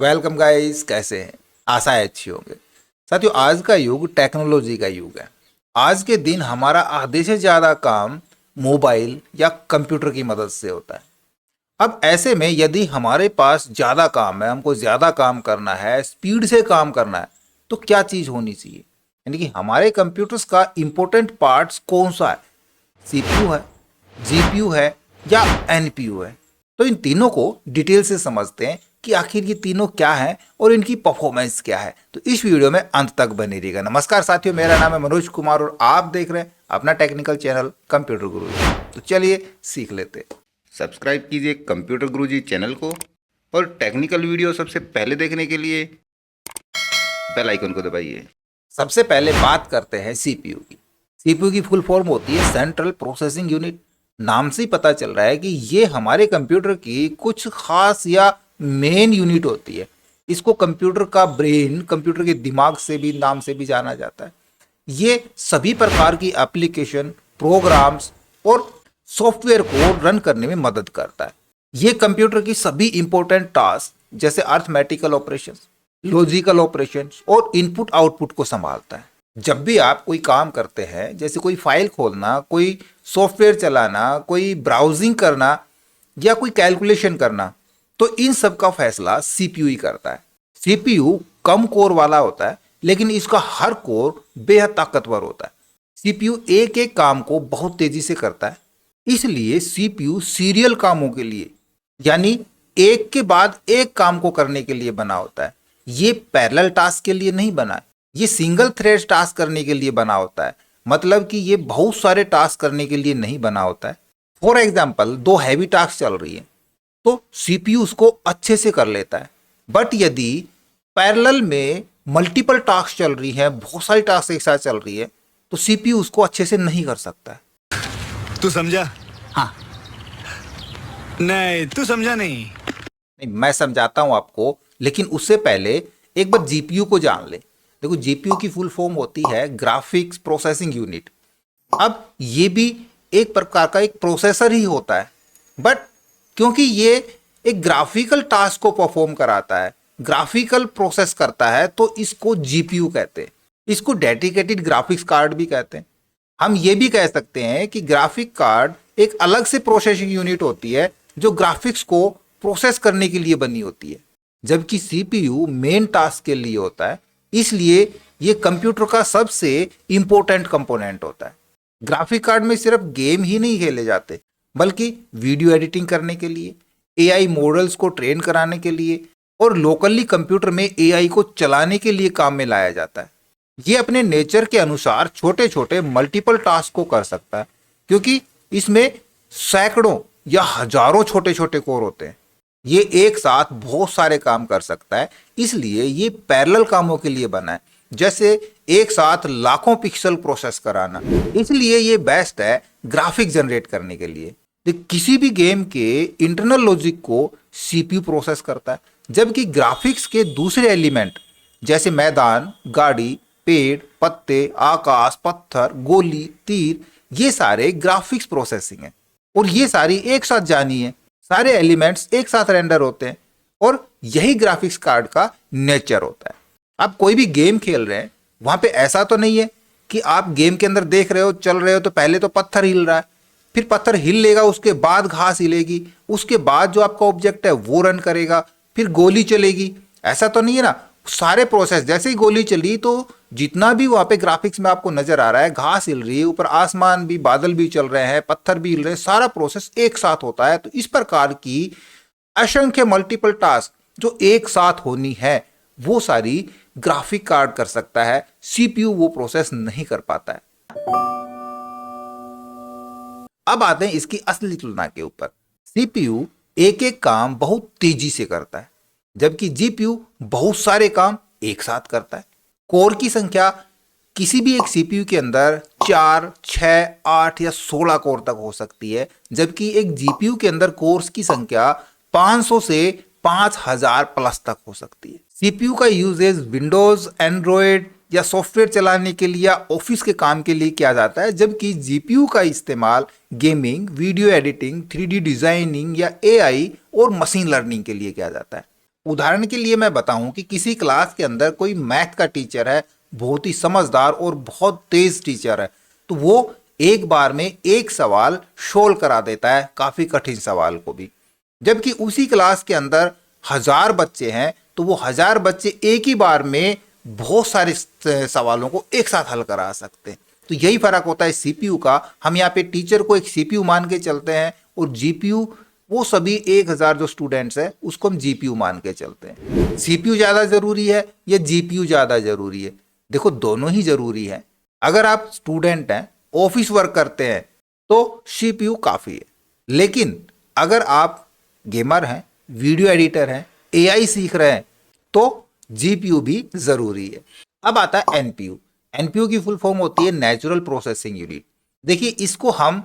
Welcome guys, कैसे हैं? आशा है अच्छी होंगे। साथियों, आज का युग टेक्नोलॉजी का युग है। आज के दिन हमारा आधे से ज़्यादा काम मोबाइल या कंप्यूटर की मदद से होता है। अब ऐसे में यदि हमारे पास ज़्यादा काम है, हमको ज़्यादा काम करना है, स्पीड से काम करना है, तो क्या चीज़ होनी चाहिए? यानी कि हमारे कंप्यूटर्स का इम्पोर्टेंट पार्ट्स कौन सा है? सीपीयू है, जीपीयू है या एनपीयू है? तो इन तीनों को डिटेल से समझते हैं कि आखिर ये तीनों क्या हैं और इनकी परफॉर्मेंस क्या है। तो इस वीडियो में अंत तक बने रहिएगा। नमस्कार साथियों, मेरा नाम है मनोज कुमार और आप देख रहे हैं अपना टेक्निकल चैनल कंप्यूटर गुरुजी। तो चलिए सीख लेते हैं। सब्सक्राइब कीजिए कंप्यूटर गुरुजी चैनल को और टेक्निकल वीडियो सबसे पहले देखने के लिए बेल आइकन को दबाइए। सबसे पहले बात करते हैं सीपीयू की। सीपीयू की फुल फॉर्म होती है सेंट्रल प्रोसेसिंग यूनिट। नाम से ही पता चल रहा है कि ये हमारे कंप्यूटर की कुछ खास या मेन यूनिट होती है। इसको कंप्यूटर का ब्रेन, कंप्यूटर के दिमाग से भी नाम से भी जाना जाता है। ये सभी प्रकार की एप्लीकेशन, प्रोग्राम्स और सॉफ्टवेयर को रन करने में मदद करता है। ये कंप्यूटर की सभी इंपॉर्टेंट टास्क जैसे अर्थमेटिकल ऑपरेशंस, लॉजिकल ऑपरेशंस और इनपुट आउटपुट को संभालता है। जब भी आप कोई काम करते हैं, जैसे कोई फाइल खोलना, कोई सॉफ्टवेयर चलाना, कोई ब्राउजिंग करना या कोई कैलकुलेशन करना, तो इन सब का फैसला सीपीयू ही करता है। सीपीयू कम कोर वाला होता है, लेकिन इसका हर कोर बेहद ताकतवर होता है। सीपीयू एक एक काम को बहुत तेजी से करता है, इसलिए सीपीयू सीरियल कामों के लिए, यानी एक के बाद एक काम को करने के लिए बना होता है। ये पैरेलल टास्क के लिए नहीं बना है, ये सिंगल थ्रेड टास्क करने के लिए बना होता है। मतलब कि ये बहुत सारे टास्क करने के लिए नहीं बना होता है। फॉर एग्जाम्पल, दो हैवी टास्क चल रही है तो सीपीयू उसको अच्छे से कर लेता है। बट यदि पैरेलल में मल्टीपल टास्क चल रही है, बहुत सारी टास्क एक साथ चल रही है, तो सीपीयू उसको अच्छे से नहीं कर सकता है। तू समझा? हाँ, नहीं, तू समझा नहीं। नहीं, मैं समझाता हूं आपको, लेकिन उससे पहले एक बार जीपीयू को जान ले। देखो, जीपीयू की फुल फॉर्म होती है ग्राफिक्स प्रोसेसिंग यूनिट। अब ये भी एक प्रकार का एक प्रोसेसर ही होता है, बट क्योंकि ये एक ग्राफिकल टास्क को परफॉर्म कराता है, ग्राफिकल प्रोसेस करता है, तो इसको जीपीयू कहते हैं। इसको डेडिकेटेड ग्राफिक्स कार्ड भी कहते हैं। हम ये भी कह सकते हैं कि ग्राफिक कार्ड एक अलग से प्रोसेसिंग यूनिट होती है जो ग्राफिक्स को प्रोसेस करने के लिए बनी होती है, जबकि सीपीयू मेन टास्क के लिए होता है। इसलिए ये कंप्यूटर का सबसे इंपॉर्टेंट कंपोनेंट होता है। ग्राफिक कार्ड में सिर्फ गेम ही नहीं खेले जाते, बल्कि वीडियो एडिटिंग करने के लिए, एआई मॉडल्स को ट्रेन कराने के लिए और लोकली कंप्यूटर में एआई को चलाने के लिए काम में लाया जाता है। ये अपने नेचर के अनुसार छोटे छोटे मल्टीपल टास्क को कर सकता है, क्योंकि इसमें सैकड़ों या हजारों छोटे छोटे कोर होते हैं। ये एक साथ बहुत सारे काम कर सकता है, इसलिए ये पैरेलल कामों के लिए बना है, जैसे एक साथ लाखों पिक्सल प्रोसेस कराना। इसलिए ये बेस्ट है ग्राफिक जनरेट करने के लिए। किसी भी गेम के इंटरनल लॉजिक को सीपीयू प्रोसेस करता है, जबकि ग्राफिक्स के दूसरे एलिमेंट जैसे मैदान, गाड़ी, पेड़, पत्ते, आकाश, पत्थर, गोली, तीर, ये सारे ग्राफिक्स प्रोसेसिंग है। और ये सारी एक साथ जानी है, सारे एलिमेंट्स एक साथ रेंडर होते हैं, और यही ग्राफिक्स कार्ड का नेचर होता है। आप कोई भी गेम खेल रहे हैं, वहां पे ऐसा तो नहीं है कि आप गेम के अंदर देख रहे हो, चल रहे हो, तो पहले तो पत्थर हिल रहा है, फिर पत्थर हिल लेगा, उसके बाद घास हिलेगी, उसके बाद जो आपका ऑब्जेक्ट है वो रन करेगा, फिर गोली चलेगी। ऐसा तो नहीं है ना। सारे प्रोसेस, जैसे ही गोली चली तो जितना भी वहां पे ग्राफिक्स में आपको नजर आ रहा है, घास हिल रही है, ऊपर आसमान भी, बादल भी चल रहे हैं, पत्थर भी हिल रहे हैं, सारा प्रोसेस एक साथ होता है। तो इस प्रकार की असंख्य मल्टीपल टास्क जो एक साथ होनी है, वो सारी ग्राफिक कार्ड कर सकता है। सीपीयू वो प्रोसेस नहीं कर पाता है। अब आते हैं इसकी असली तुलना के ऊपर। सीपीयू एक एक काम बहुत तेजी से करता है, जबकि जीपीयू बहुत सारे काम एक साथ करता है। कोर की संख्या किसी भी एक सीपीयू के अंदर 4, 6, 8 या 16 कोर तक हो सकती है, जबकि एक जीपीयू के अंदर कोर्स की संख्या 500 से 5000 प्लस तक हो सकती है। सीपीयू का यूजेज विंडोज, एंड्रॉयड या सॉफ्टवेयर चलाने के लिए या ऑफिस के काम के लिए किया जाता है, जबकि जीपीयू का इस्तेमाल gaming, video editing, 3D designing या एआई और मशीन लर्निंग के लिए किया जाता है। उदाहरण के लिए मैं बताऊं कि किसी क्लास के अंदर कोई मैथ का टीचर है, बहुत ही समझदार और बहुत तेज टीचर है, तो वो एक बार में एक सवाल सोल्व करा देता है, काफी कठिन सवाल को भी। जबकि उसी क्लास के अंदर 1000 बच्चे हैं, तो वो 1000 बच्चे एक ही बार में बहुत सारे सवालों को एक साथ हल करा सकते हैं। तो यही फर्क होता है सीपीयू का। हम यहाँ पे टीचर को एक सीपीयू मान के चलते हैं और जीपीयू वो सभी 1000 जो स्टूडेंट्स हैं उसको हम जीपीयू मान के चलते हैं। सीपीयू ज्यादा जरूरी है या जीपीयू ज्यादा जरूरी है? देखो, दोनों ही जरूरी है। अगर आप स्टूडेंट हैं, ऑफिस वर्क करते हैं, तो सीपीयू काफी है। लेकिन अगर आप गेमर हैं, वीडियो एडिटर हैं, एआई सीख रहे हैं, तो जीपीयू भी जरूरी है। अब आता है एनपीयू। एनपीयू की फुल फॉर्म होती है नेचुरल प्रोसेसिंग यूनिट। देखिए, इसको हम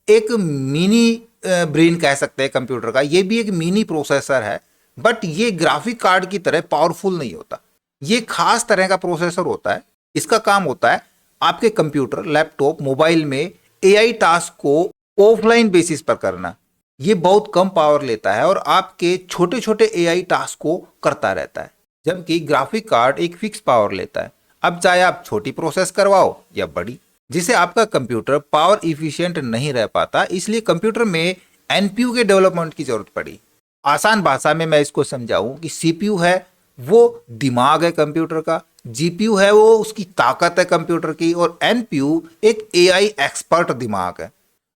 एक मिनी ब्रेन कह सकते हैं कंप्यूटर का। ये भी एक मिनी प्रोसेसर है, बट ये ग्राफिक कार्ड की तरह पावरफुल नहीं होता। ये खास तरह का प्रोसेसर होता है। इसका काम होता है आपके कंप्यूटर, लैपटॉप, मोबाइल में एआई टास्क को ऑफलाइन बेसिस पर करना। ये बहुत कम पावर लेता है और आपके छोटे छोटे एआई टास्क को करता रहता है, जबकि ग्राफिक कार्ड एक फिक्स पावर लेता है। अब चाहे आप छोटी प्रोसेस करवाओ या बड़ी, जिसे आपका कंप्यूटर पावर इफिशिएंट नहीं रह पाता, इसलिए कंप्यूटर में एनपीयू के डेवलपमेंट की जरूरत पड़ी। आसान भाषा में मैं इसको समझाऊं कि सीपीयू है वो दिमाग है कंप्यूटर का, जीपीयू है वो उसकी ताकत है कंप्यूटर की, और एनपीयू एक एआई एक्सपर्ट दिमाग है।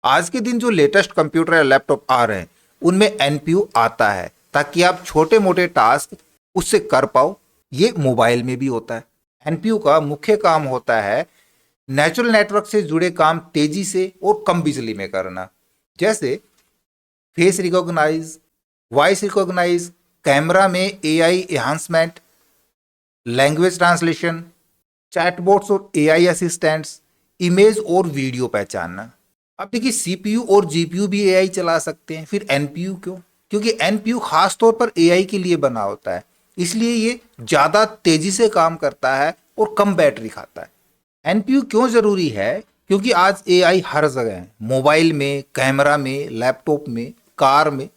आज के दिन जो लेटेस्ट कंप्यूटर या लैपटॉप आ रहे हैं उनमें एनपीयू आता है, ताकि आप छोटे मोटे टास्क उससे कर पाओ। ये मोबाइल में भी होता है। एनपीयू का मुख्य काम होता है नेचुरल नेटवर्क से जुड़े काम तेजी से और कम बिजली में करना, जैसे face recognize, voice recognize, camera में AI enhancement, language translation, chatbots और एआई असिस्टेंट्स, इमेज और वीडियो पहचानना। अब देखिए, सीपीयू और जीपीयू भी एआई चला सकते हैं, फिर एनपीयू क्यों? क्योंकि एनपीयू खास तौर पर एआई के लिए बना होता है, इसलिए ये ज्यादा तेजी से काम करता है और कम बैटरी खाता है। एनपीयू क्यों जरूरी है? क्योंकि आज एआई हर जगह है, मोबाइल में, कैमरा में, लैपटॉप में, कार में।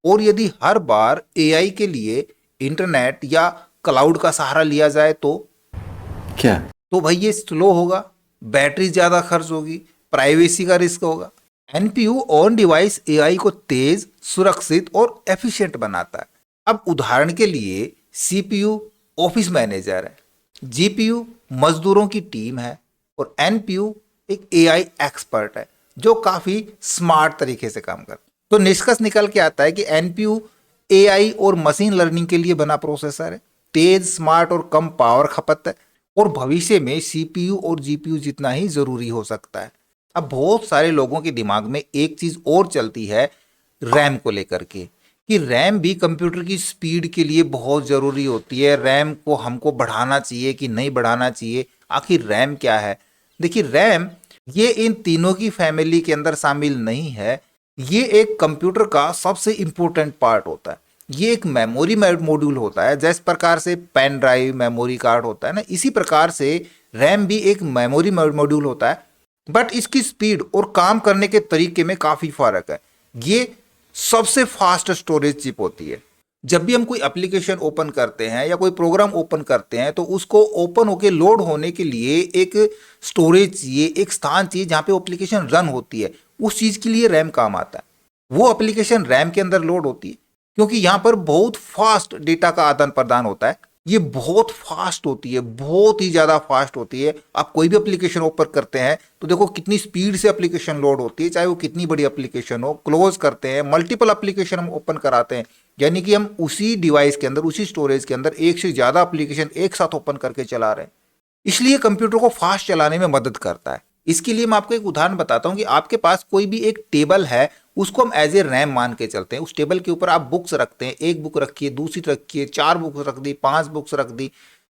और यदि हर बार एआई के लिए इंटरनेट या क्लाउड का सहारा लिया जाए तो क्या? तो भाई ये स्लो होगा, बैटरी ज्यादा खर्च होगी, प्राइवेसी का रिस्क होगा। एनपीयू ऑन डिवाइस एआई को तेज, सुरक्षित और एफिशिएंट बनाता है। अब उदाहरण के लिए सीपीयू ऑफिस मैनेजर है, जीपीयू मजदूरों की टीम है, और एनपीयू एक एआई एक्सपर्ट है जो काफी स्मार्ट तरीके से काम करता है। तो निष्कर्ष निकल के आता है कि एनपीयू एआई और मशीन लर्निंग के लिए बना प्रोसेसर है, तेज, स्मार्ट और कम पावर खपत है, और भविष्य में सीपीयू और जीपीयू जितना ही जरूरी हो सकता है। अब बहुत सारे लोगों के दिमाग में एक चीज और चलती है रैम को लेकर के, कि रैम भी कंप्यूटर की स्पीड के लिए बहुत जरूरी होती है। रैम को हमको बढ़ाना चाहिए कि नहीं बढ़ाना चाहिए? आखिर रैम क्या है? देखिए, रैम ये इन तीनों की फैमिली के अंदर शामिल नहीं है। ये एक कंप्यूटर का सबसे इंपॉर्टेंट पार्ट होता है। ये एक मेमोरी मॉड्यूल होता है। जिस प्रकार से पेन ड्राइव मेमोरी कार्ड होता है ना, इसी प्रकार से रैम भी एक मेमोरी मॉड्यूल होता है, बट इसकी स्पीड और काम करने के तरीके में काफी फर्क है। ये सबसे फास्ट स्टोरेज चिप होती है। जब भी हम कोई एप्लीकेशन ओपन करते हैं या कोई प्रोग्राम ओपन करते हैं, तो उसको ओपन होके लोड होने के लिए एक स्टोरेज चाहिए, एक स्थान चाहिए जहां पे एप्लीकेशन रन होती है। उस चीज के लिए रैम काम आता है। वो एप्लीकेशन रैम के अंदर लोड होती है क्योंकि यहां पर बहुत फास्ट डेटा का आदान प्रदान होता है। ये बहुत फास्ट होती है, बहुत ही ज्यादा फास्ट होती है। आप कोई भी एप्लीकेशन ओपन करते हैं तो देखो कितनी स्पीड से एप्लीकेशन लोड होती है, चाहे वो कितनी बड़ी एप्लीकेशन हो। क्लोज करते हैं, मल्टीपल एप्लीकेशन हम ओपन कराते हैं, यानी कि हम उसी डिवाइस के अंदर, उसी स्टोरेज के अंदर एक से ज्यादा एप्लीकेशन एक साथ ओपन करके चला रहे हैं। इसलिए कंप्यूटर को फास्ट चलाने में मदद करता है। इसके लिए मैं आपको एक उदाहरण बताता हूं कि आपके पास कोई भी एक टेबल है, उसको हम एज ए रैम मान के चलते हैं। उस टेबल के ऊपर आप बुक्स रखते हैं, एक बुक रखिए, दूसरी रखिए, 4 बुक्स रख दी, 5 बुक्स रख दी,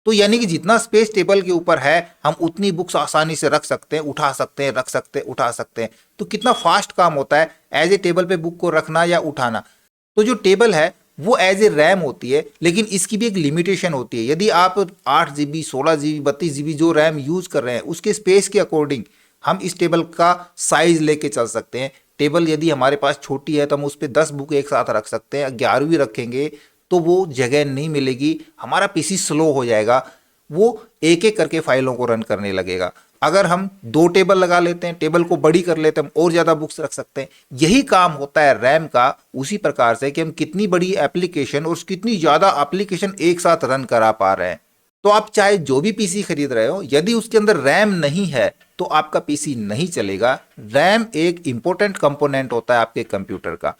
तो यानी कि जितना स्पेस टेबल के ऊपर है हम उतनी बुक्स आसानी से रख सकते हैं, उठा सकते हैं, रख सकते हैं, उठा सकते हैं। तो कितना फास्ट काम होता है एज ए टेबल पे बुक को रखना या उठाना। तो जो टेबल है वो एज ए रैम होती है, लेकिन इसकी भी एक लिमिटेशन होती है। यदि आप 8 GB, 16 GB, 32 GB जो रैम यूज कर रहे हैं, उसके स्पेस के अकॉर्डिंग हम इस टेबल का साइज लेके चल सकते हैं। टेबल यदि हमारे पास छोटी है तो हम उस पर 10 बुक एक साथ रख सकते हैं, 11वीं रखेंगे तो वो जगह नहीं मिलेगी, हमारा पीसी स्लो हो जाएगा, वो एक एक करके फाइलों को रन करने लगेगा। अगर हम 2 टेबल लगा लेते हैं, टेबल को बड़ी कर लेते हैं, हम और ज़्यादा बुक्स रख सकते हैं। यही काम होता है रैम का उसी प्रकार से कि हम कितनी बड़ी एप्लीकेशन और कितनी ज़्यादा एप्लीकेशन एक साथ रन करा पा रहे हैं। तो आप चाहे जो भी पीसी खरीद रहे हो, यदि उसके अंदर रैम नहीं है तो आपका पीसी नहीं चलेगा। रैम एक इंपॉर्टेंट कंपोनेंट होता है आपके कंप्यूटर का।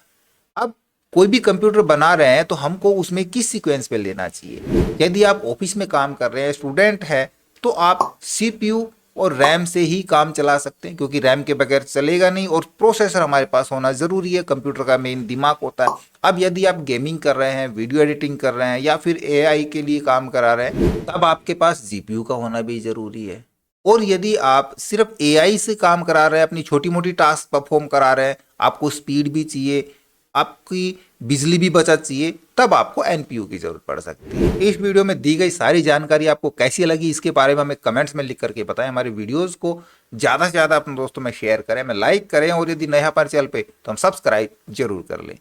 अब कोई भी कंप्यूटर बना रहे हैं तो हमको उसमें किस सीक्वेंस पे लेना चाहिए। यदि आप ऑफिस में काम कर रहे हैं, स्टूडेंट है, तो आप सीपीयू और रैम से ही काम चला सकते हैं, क्योंकि रैम के बगैर चलेगा नहीं और प्रोसेसर हमारे पास होना ज़रूरी है, कंप्यूटर का मेन दिमाग होता है। अब यदि आप गेमिंग कर रहे हैं, वीडियो एडिटिंग कर रहे हैं या फिर एआई के लिए काम करा रहे हैं, तब आपके पास जीपीयू का होना भी ज़रूरी है। और यदि आप सिर्फ एआई से काम करा रहे हैं, अपनी छोटी मोटी टास्क परफॉर्म करा रहे हैं, आपको स्पीड भी चाहिए, आपकी बिजली भी बचत चाहिए, तब आपको एनपीयू की जरूरत पड़ सकती है। इस वीडियो में दी गई सारी जानकारी आपको कैसी लगी इसके बारे में हमें कमेंट्स में लिख करके बताएं। हमारे वीडियोस को ज़्यादा से ज़्यादा अपने दोस्तों में शेयर करें, हमें लाइक करें और यदि नया पर चैनल पे तो हम सब्सक्राइब जरूर कर लें।